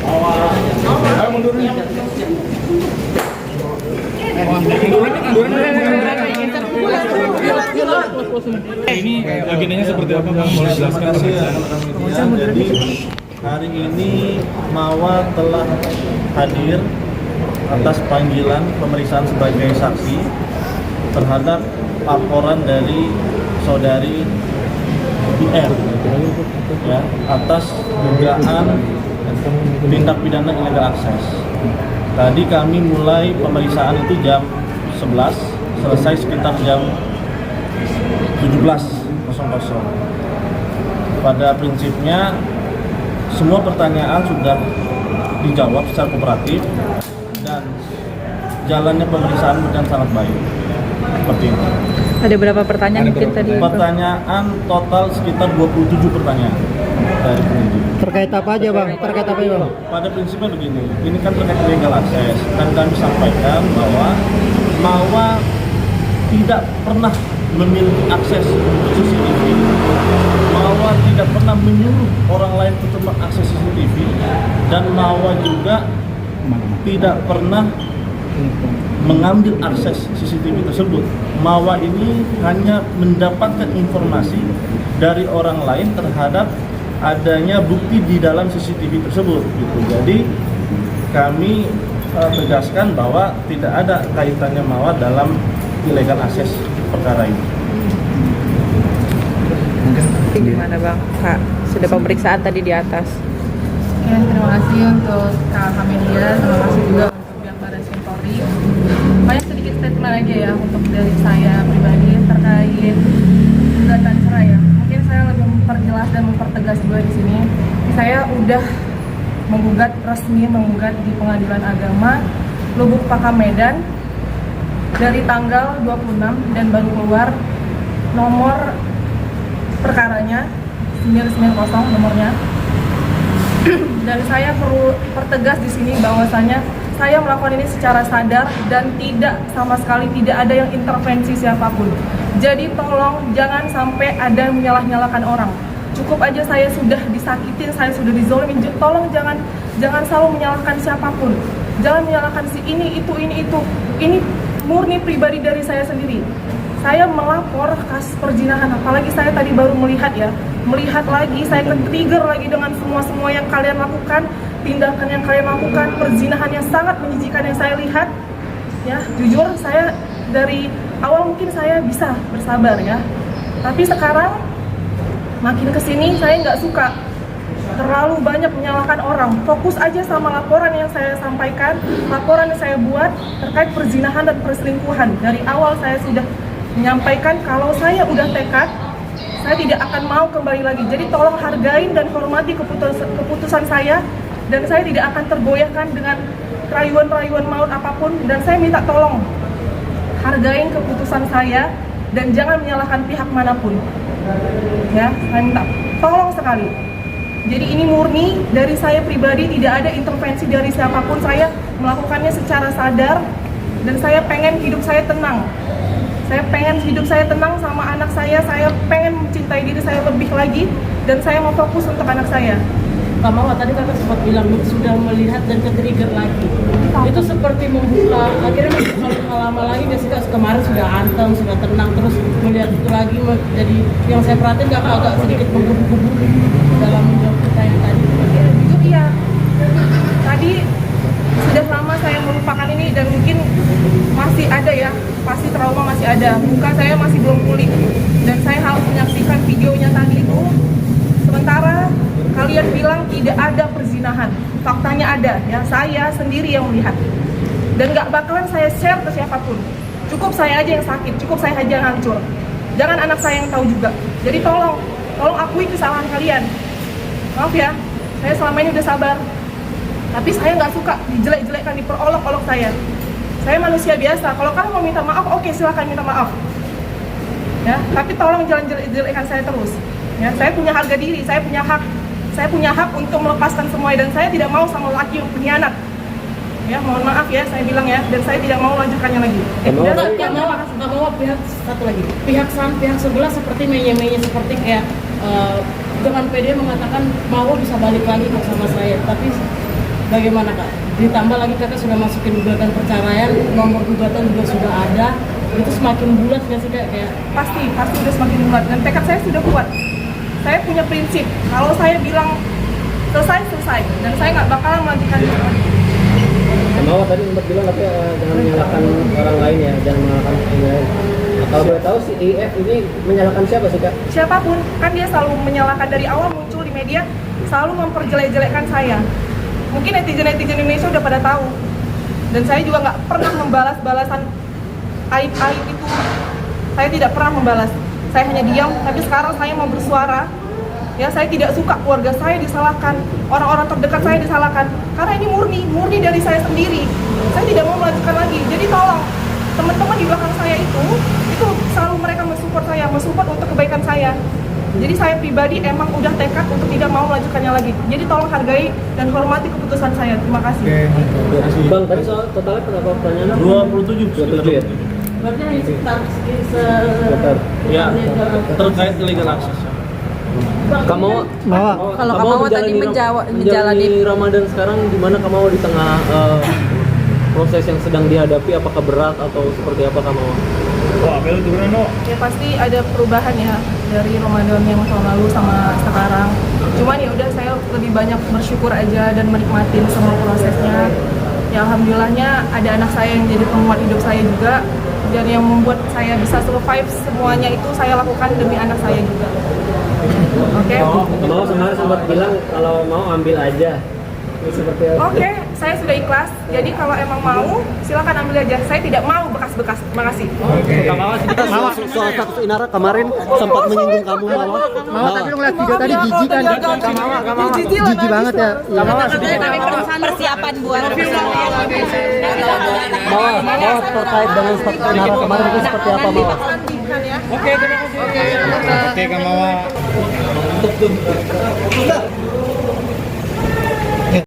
Ayo mundurin. Ini agendanya seperti apa Bang? Boleh jelaskan sih ya. Jadi hari ini Mawa telah hadir atas panggilan pemeriksaan sebagai saksi terhadap laporan dari saudari IR ya, atas dugaan tindak pidana illegal access. Tadi kami mulai pemeriksaan itu jam 11, selesai sekitar jam 17.00. Pada prinsipnya semua pertanyaan sudah dijawab secara kooperatif dan jalannya pemeriksaan berjalan sangat baik. Seperti ini. Ada berapa pertanyaan mungkin tadi? Pertanyaan total sekitar 27 pertanyaan dari penyidik. Terkait apa aja Bang? Terkait apa ya Bang? Pada prinsipnya begini, ini kan terkait legal access dan kami sampaikan bahwa Mawa tidak pernah memiliki akses untuk CCTV. Mawa tidak pernah menyuruh orang lain untuk mengakses CCTV dan Mawa juga tidak pernah mengambil akses CCTV tersebut. Mawa ini hanya mendapatkan informasi dari orang lain terhadap adanya bukti di dalam CCTV tersebut gitu. Jadi kami tegaskan bahwa tidak ada kaitannya Mawa dalam illegal access perkara ini. Gimana Bang? Kak, sudah pemeriksaan tadi di atas. Ya, terima kasih untuk kakak media, terima kasih juga untuk pihak Baris Krim Polri. Banyak sedikit statement aja ya untuk dari saya pribadi terkait gugatan cerai ya. Mungkin saya lebih memperjelas dan mempertegas juga di sini. Saya udah resmi menggugat di Pengadilan Agama Lubuk Pakam Medan dari tanggal 26 dan baru keluar nomor perkaranya 990 nomornya. Dan saya perlu pertegas di sini bahwasanya saya melakukan ini secara sadar dan tidak sama sekali tidak ada yang intervensi siapapun. Jadi tolong jangan sampai ada yang menyalah-nyalakan orang. Cukup aja saya sudah disakitin, saya sudah dizolimin. Tolong jangan selalu menyalahkan siapapun. Jangan menyalahkan si ini itu. Ini murni pribadi dari saya sendiri. Saya melapor kasus perzinahan, apalagi saya tadi baru melihat lagi, saya ke-trigger lagi dengan semua yang kalian lakukan, tindakan yang kalian lakukan, perzinahan yang sangat menjijikan yang saya lihat. Ya, jujur saya dari awal mungkin saya bisa bersabar ya, tapi sekarang makin kesini saya nggak suka terlalu banyak menyalahkan orang. Fokus aja sama laporan yang saya sampaikan, laporan yang saya buat terkait perzinahan dan perselingkuhan. Dari awal saya sudah menyampaikan kalau saya udah tekad, saya tidak akan mau kembali lagi. Jadi tolong hargain dan hormati keputusan saya, dan saya tidak akan tergoyahkan dengan rayuan maut apapun. Dan saya minta tolong hargain keputusan saya dan jangan menyalahkan pihak manapun. Ya, saya minta tolong sekali. Jadi ini murni dari saya pribadi, tidak ada intervensi dari siapapun. Saya melakukannya secara sadar dan saya pengen hidup saya tenang. Saya pengen hidup saya tenang sama anak saya pengen mencintai diri saya lebih lagi, dan saya mau fokus untuk anak saya. Kak Mawa, tadi kakak sempat bilang sudah melihat dan ke-trigger lagi. Itu seperti membuka, akhirnya membuka pengalaman lagi. Biasanya kemarin sudah anteng, sudah tenang, terus melihat itu lagi. Jadi yang saya perhatiin kakak agak sedikit menggubu-gubu dalam menjawab pertanyaan tadi. Ya, itu iya. Tadi sudah lama saya melupakan ini dan mungkin masih ada ya, pasti trauma masih ada. Muka saya masih belum pulih dan saya harus menyaksikan videonya tadi itu. Sementara kalian bilang tidak ada perzinahan, faktanya ada ya, saya sendiri yang melihat. Dan gak bakalan saya share ke siapapun. Cukup saya aja yang sakit, cukup saya aja yang hancur. Jangan anak saya yang tahu juga. Jadi tolong akui kesalahan kalian. Maaf ya, saya selama ini udah sabar. Tapi saya nggak suka dijelek-jelekkan, diperolok-olok saya. Saya manusia biasa. Kalau kamu mau minta maaf, oke, silahkan minta maaf. Ya, tapi tolong jangan jelek-jelekkan saya terus. Ya, saya punya harga diri, saya punya hak. Saya punya hak untuk melepaskan semuanya dan saya tidak mau sama laki yang pengkhianat. Ya, mohon maaf ya, saya bilang ya, dan saya tidak mau melanjutkannya lagi. Pihak satu lagi, pihak sebelah seperti menye-menye seperti kayak dengan pede mengatakan mau bisa balik lagi Kak sama saya, tapi bagaimana Kak? Ditambah lagi Kakak sudah masukin gugatan perceraian, nomor gugatan juga sudah ada, itu semakin bulat nggak sih Kak? Kayak Pasti udah semakin bulat dan tekad saya sudah kuat. Saya punya prinsip, kalau saya bilang selesai dan saya nggak bakalan melanjutkan itu lagi. Mawar tadi sempat bilang tapi jangan menyalahkan orang lain ya, jangan menyalahkan orang lain. Kalau boleh tahu si IF ini menyalahkan siapa sih Kak? Siapapun, kan dia selalu menyalahkan dari awal muncul di media, selalu memperjelek-jelekkan saya. Mungkin netizen-netizen Indonesia udah pada tahu. Dan saya juga nggak pernah membalas balasan aib-aib itu. Saya tidak pernah membalas. Saya hanya diam, tapi sekarang saya mau bersuara. Ya, saya tidak suka keluarga saya disalahkan, orang-orang terdekat saya disalahkan. Karena ini murni dari saya sendiri. Saya tidak mau melanjutkan lagi. Jadi tolong, teman-teman di belakang saya itu selalu mereka mensupport untuk kebaikan saya. Jadi saya pribadi emang udah tekad untuk tidak mau melanjutkannya lagi. Jadi tolong hargai dan hormati keputusan saya. Terima kasih. Bang, tadi soal totalnya berapa pertanyaan? 27 ya? berarti sekitar Ya, terkait illegal access. Kamu Kalau kamu tadi menjalani Ramadan sekarang gimana kamu di tengah proses yang sedang dihadapi, apakah berat atau seperti apa kamu? Wah, belu turunan no. Ya pasti ada perubahan ya dari Ramadan yang tahun lalu sama sekarang. Cuman ya udah saya lebih banyak bersyukur aja dan menikmatin semua prosesnya. Ya alhamdulillahnya ada anak saya yang jadi penguat hidup saya juga, dan yang membuat saya bisa survive semuanya itu saya lakukan demi anak saya juga. Oke. Mau kemarin sempat bilang kalau mau ambil aja. Ini seperti apa? Oke, saya sudah ikhlas. Jadi kalau emang mau, silakan ambil aja. Saya tidak mau bekas-bekas. Terima kasih. Mawar, soal status Inara kemarin sempat menyinggung kamu Mawar. Mawar tapi ngeliat video tadi jijik kan? Jijik banget ya. persiapan buat Mawar terkait dengan status Inara kemarin itu seperti apa Mawar? Oke, terima kasih. Oke, Kak Mawar.